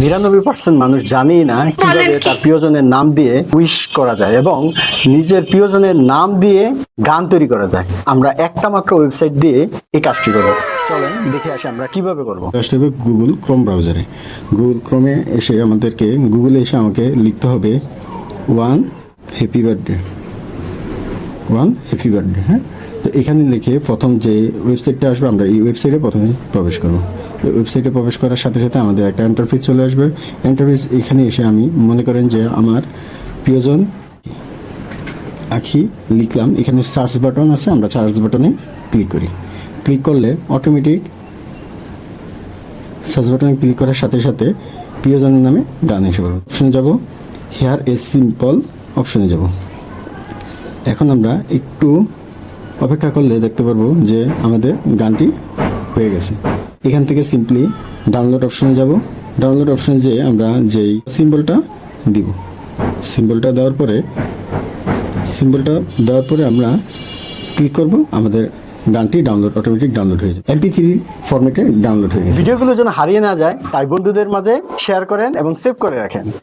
99% মানুষ জানেই না কিভাবে তার প্রিয়জনের নাম দিয়ে উইশ করা যায় এবং নিজের প্রিয়জনের নাম দিয়ে গান তৈরি করা যায়। আমরা একটা মাত্র ওয়েবসাইট দিয়ে এই কাজটি করব। চলেন দেখে আসি আমরা কিভাবে করব। আসতে হবে গুগল ক্রোম ব্রাউজারে। গুগল ক্রোমে এসে আমাদেরকে গুগলে এসে আমাকে লিখতে হবে ওয়ান হ্যাপি বার্থডে, হ্যাঁ। তো এখানে লিখে প্রথম যে ওয়েবসাইটটা আসবে আমরা এই ওয়েবসাইটে প্রথমে প্রবেশ করব। ওয়েবসাইটে প্রবেশ করার সাথে সাথে আমাদের একটা ইন্টারফেস চলে আসবে। ইন্টারফেস এখানে এসে আমি মনে করেন যে আমার প্রিয়জন আখি লিখলাম, এখানে সার্চ বাটন আছে, আমরা সার্চ বাটনে ক্লিক করি। ক্লিক করলে অটোমেটিক সার্চ বাটনে ক্লিক করার সাথে সাথে প্রিয়জনের নামে গান এসে পড়বে। অপশনে যাব, হেয়ার এ সিম্পল অপশনে যাব। এখন আমরা একটু অপেক্ষা করলে দেখতে পারবো যে আমাদের গানটি হয়ে গেছে। এখান থেকে সিম্পলি ডাউনলোড অপশনে যাব। ডাউনলোড অপশনে যেয়ে আমরা যেই সিম্বলটা দিব, সিম্বলটা দেওয়ার পরে আমরা ক্লিক করব, আমাদের গানটি অটোমেটিক ডাউনলোড হয়ে যাবে। MP3 ফরম্যাটে ডাউনলোড হয়ে গেছে। ভিডিওগুলো যেন হারিয়ে না যায় তাই বন্ধুদের মাঝে শেয়ার করেন এবং সেভ করে রাখেন।